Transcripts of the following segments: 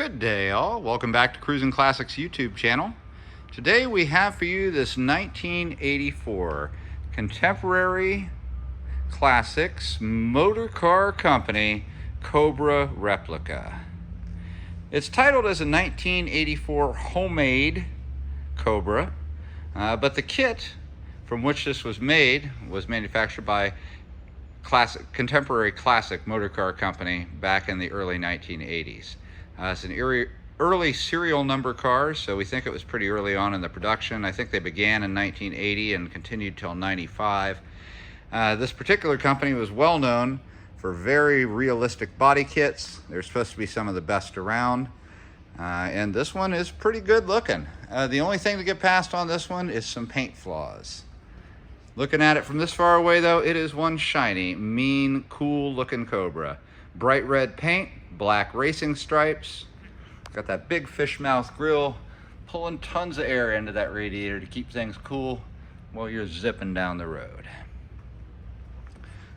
Good day, all. Welcome back to Cruisin Classics YouTube channel. Today we have for you this 1984 Contemporary Classics Motor Car Company Cobra Replica. It's titled as a 1984 homemade Cobra, but the kit from which this was made was manufactured by Contemporary Classic Motor Car Company back in the early 1980s. It's an early serial number car, so we think it was pretty early on in the production. I think they began in 1980 and continued till 95. This particular company was well known for very realistic body kits. They're supposed to be some of the best around. And this one is pretty good looking. The only thing to get past on this one is some paint flaws. Looking at it from this far away though, it is one shiny, mean, cool looking Cobra. Bright red paint, black racing stripes. Got that big fish mouth grill, pulling tons of air into that radiator to keep things cool while you're zipping down the road.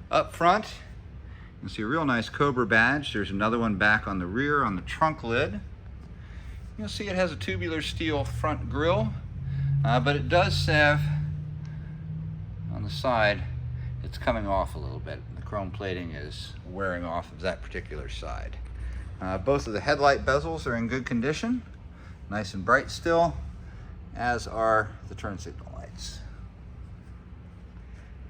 Up front, you see a real nice Cobra badge. There's another one back on the rear on the trunk lid. You'll see it has a tubular steel front grille, but it does have on the side, it's coming off a little bit. The chrome plating is wearing off of that particular side. Both of the headlight bezels are in good condition, nice and bright still, as are the turn signal lights.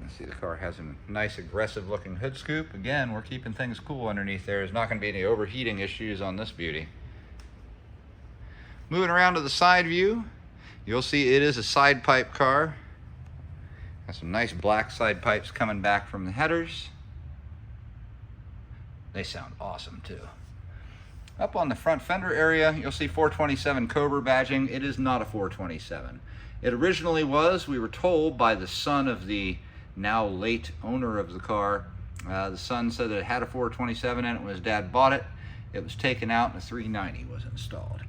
You see the car has a nice aggressive looking hood scoop. Again, we're keeping things cool underneath there. There's not going to be any overheating issues on this beauty. Moving around to the side view, you'll see it is a side pipe car. Got some nice black side pipes coming back from the headers. They sound awesome too. Up on the front fender area, you'll see 427 Cobra badging. It is not a 427. It originally was, we were told by the son of the now late owner of the car. The son said that it had a 427 in it when his dad bought it. It was taken out and a 390 was installed.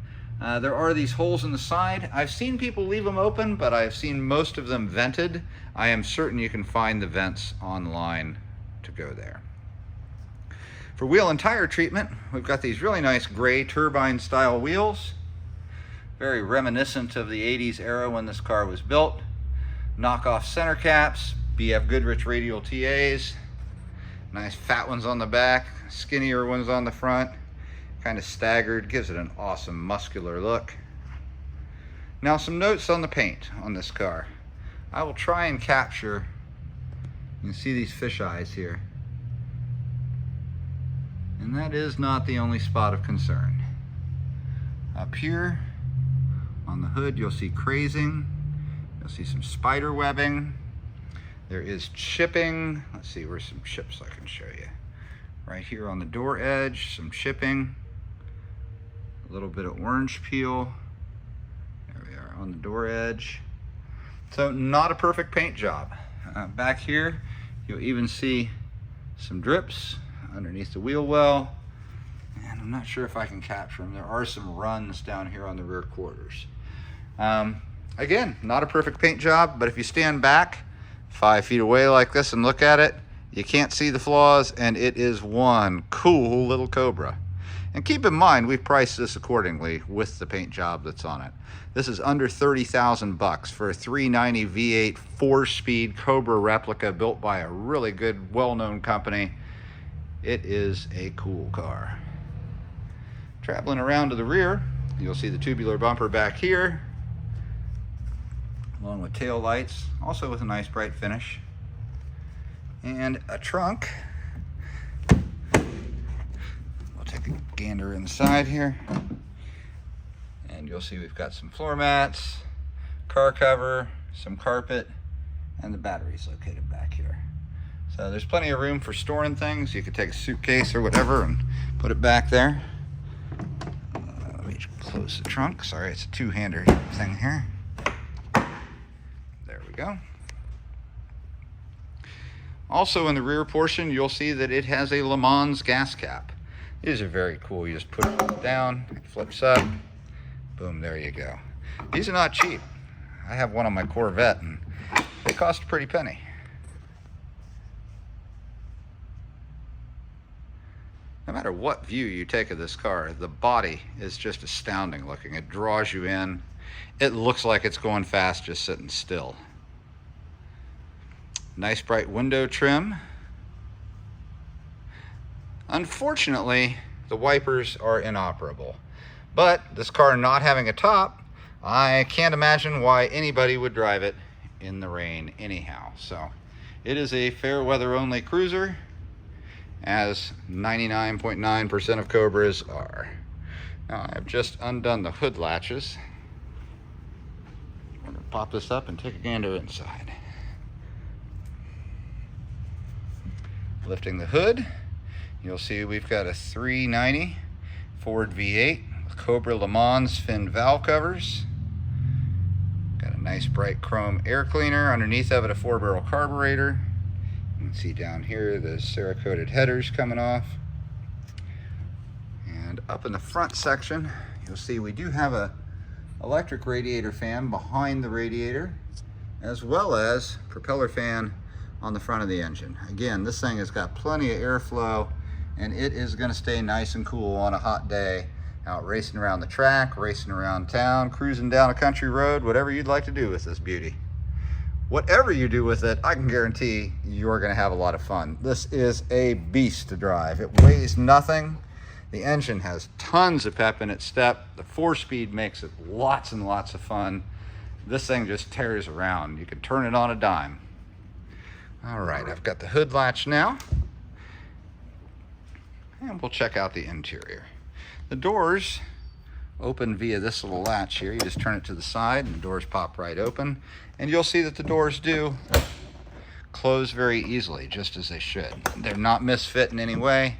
There are these holes in the side. I've seen people leave them open, but I've seen most of them vented. I am certain you can find the vents online to go there. For wheel and tire treatment, we've got these really nice gray turbine style wheels. Very reminiscent of the 80s era when this car was built. Knockoff center caps, BF Goodrich radial TAs. Nice fat ones on the back, skinnier ones on the front. Kind of staggered, gives it an awesome muscular look. Now some notes on the paint on this car. I will try and capture, you can see these fish eyes here. And that is not the only spot of concern. Up here on the hood you'll see crazing, you'll see some spider webbing. There is chipping. Let's see, where's some chips I can show you. Right here on the door edge, some chipping. A little bit of orange peel. There we are on the door edge. So not a perfect paint job. Back here, you'll even see some drips underneath the wheel well. And I'm not sure if I can capture them. There are some runs down here on the rear quarters. Again, not a perfect paint job, but if you stand back 5 feet away like this and look at it, you can't see the flaws, and it is one cool little Cobra. And keep in mind, we've priced this accordingly with the paint job that's on it. This is under 30,000 bucks for a 390 V8 4-speed Cobra Replica built by a really good, well-known company. It is a cool car. Traveling around to the rear, you'll see the tubular bumper back here, along with tail lights, also with a nice bright finish. And a trunk. We'll take a gander inside here. And you'll see we've got some floor mats, car cover, some carpet, and the battery's located back here. So there's plenty of room for storing things. You could take a suitcase or whatever and put it back there. Let me close the trunk. Sorry, it's a two-hander thing here. There we go. Also in the rear portion, you'll see that it has a Le Mans gas cap. These are very cool. You just put it down, it flips up, boom, there you go. These are not cheap. I have one on my Corvette and they cost a pretty penny. No matter what view you take of this car, the body is just astounding looking. It draws you in. It looks like it's going fast just sitting still. Nice bright window trim. Unfortunately, the wipers are inoperable. But this car not having a top, I can't imagine why anybody would drive it in the rain anyhow. So it is a fair weather only cruiser, as 99.9% of Cobras are. Now I've just undone the hood latches. We're gonna pop this up and take a gander inside. Lifting the hood, you'll see we've got a 390 Ford V8 with Cobra Le Mans fin valve covers. Got a nice bright chrome air cleaner. Underneath of it, a 4-barrel carburetor. You can see down here the Cerakoted headers coming off. And up in the front section, you'll see we do have a electric radiator fan behind the radiator, as well as propeller fan on the front of the engine. Again, this thing has got plenty of airflow, and it is going to stay nice and cool on a hot day, out racing around the track, racing around town, cruising down a country road, whatever you'd like to do with this beauty. Whatever you do with it, I can guarantee you're going to have a lot of fun. This is a beast to drive. It weighs nothing. The engine has tons of pep in its step. The 4-speed makes it lots and lots of fun. This thing just tears around. You can turn it on a dime. All right, I've got the hood latch now, and we'll check out the interior. The doors open via this little latch here. You just turn it to the side and the doors pop right open, and you'll see that the doors do close very easily, just as they should. They're not misfit in any way.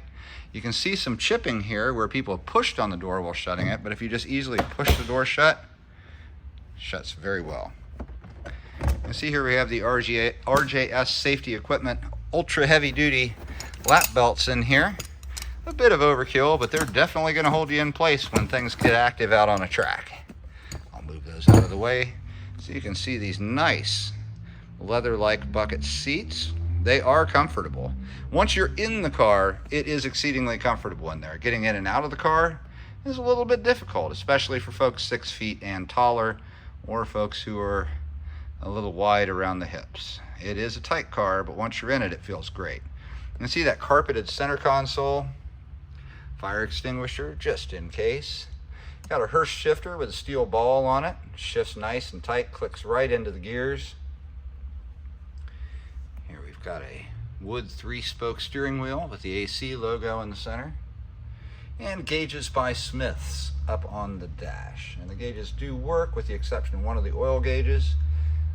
You can see some chipping here where people have pushed on the door while shutting it, but if you just easily push the door shut, it shuts very well. You see here we have the RJS safety equipment ultra heavy duty lap belts in here. A bit of overkill, but they're definitely going to hold you in place when things get active out on a track. I'll move those out of the way so you can see these nice leather-like bucket seats. They are comfortable. Once you're in the car, it is exceedingly comfortable in there. Getting in and out of the car is a little bit difficult, especially for folks 6 feet and taller, or folks who are a little wide around the hips. It is a tight car, but once you're in it, it feels great. You can see that carpeted center console, fire extinguisher just in case. Got a Hurst shifter with a steel ball on it. Shifts nice and tight, clicks right into the gears. Here we've got a wood 3-spoke steering wheel with the AC logo in the center. And gauges by Smiths up on the dash. And the gauges do work with the exception of one of the oil gauges.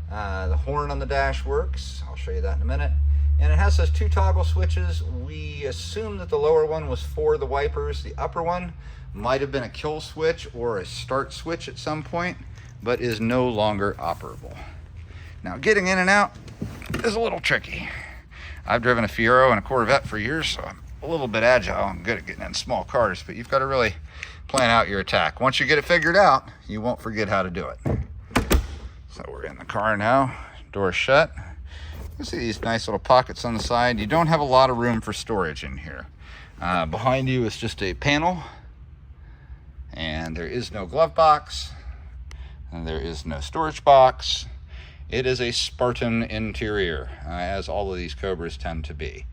The horn on the dash works. I'll show you that in a minute. And it has those 2 toggle switches. We assume that the lower one was for the wipers. The upper one might have been a kill switch or a start switch at some point, but is no longer operable. Now, getting in and out is a little tricky. I've driven a Fiero and a Corvette for years, so I'm a little bit agile and good at getting in small cars, but you've got to really plan out your attack. Once you get it figured out, you won't forget how to do it. So we're in the car now, door shut. You see these nice little pockets on the side. You don't have a lot of room for storage in here. Behind you is just a panel, and there is no glove box, and there is no storage box. It is a Spartan interior, as all of these Cobras tend to be.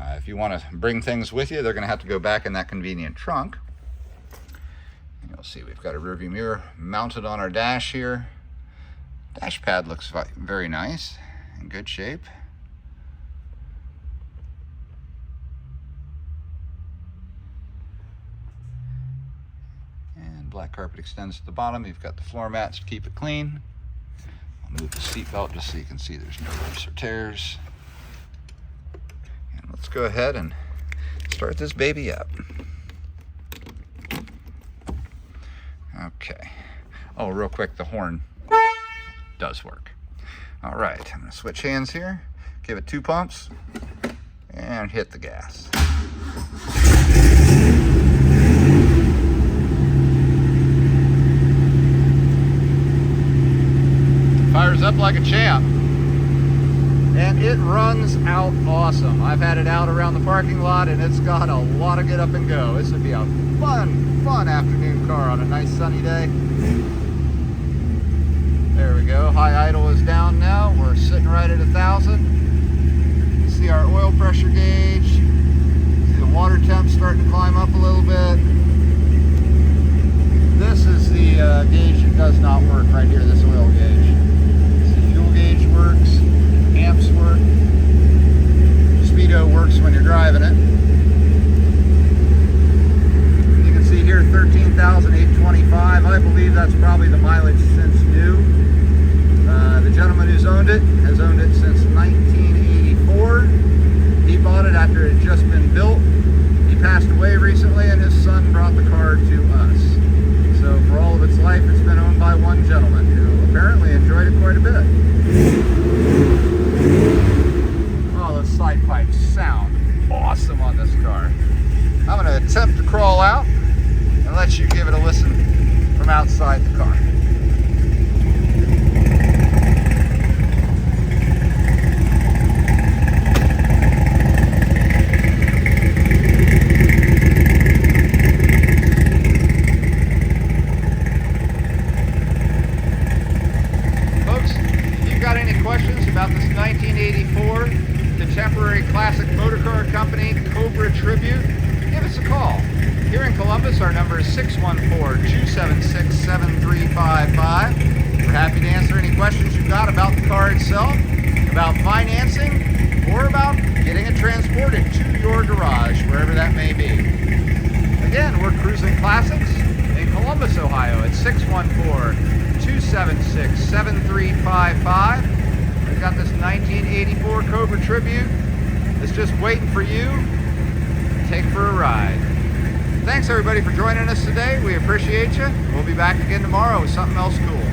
If you want to bring things with you, they're going to have to go back in that convenient trunk. And you'll see we've got a rearview mirror mounted on our dash here. Dash pad looks very nice, in good shape. And black carpet extends to the bottom. You've got the floor mats to keep it clean. I'll move the seat belt just so you can see there's no rips or tears. And let's go ahead and start this baby up. Okay. Oh, real quick, the horn does work. All right, I'm gonna switch hands here, give it 2 pumps, and hit the gas. Fires up like a champ. and it runs out awesome. I've had it out around the parking lot, and it's got a lot of get up and go. This would be a fun afternoon car on a nice sunny day. There we go. High idle is down now. We're sitting right at 1,000. See our oil pressure gauge. See the water temp starting to climb up a little bit. This is the gauge that does not work right here, this oil gauge. See, fuel gauge works, amps work, speedo works when you're driving it. You can see here 13,825. I believe that's probably the mileage since new. The gentleman who's owned it has owned it since 1984. He bought it after it had just been built. He passed away recently, and his son brought the car to us. So for all of its life, it's been owned by one gentleman who apparently enjoyed it quite a bit. Oh, those side pipes sound awesome on this car. I'm going to attempt to crawl out and let you give it a listen from outside the car. About this 1984 contemporary classic motor car company Cobra Tribute, give us a call. Here in Columbus, our number is 614-276-7355. We're happy to answer any questions you've got about the car itself, about financing, or about getting it transported to your garage, wherever that may be. Again, we're Cruisin Classics in Columbus, Ohio at 614-276-7355. We've got this 1984 Cobra Tribute that's just waiting for you to take for a ride. Thanks everybody for joining us today. We appreciate you. We'll be back again tomorrow with something else cool.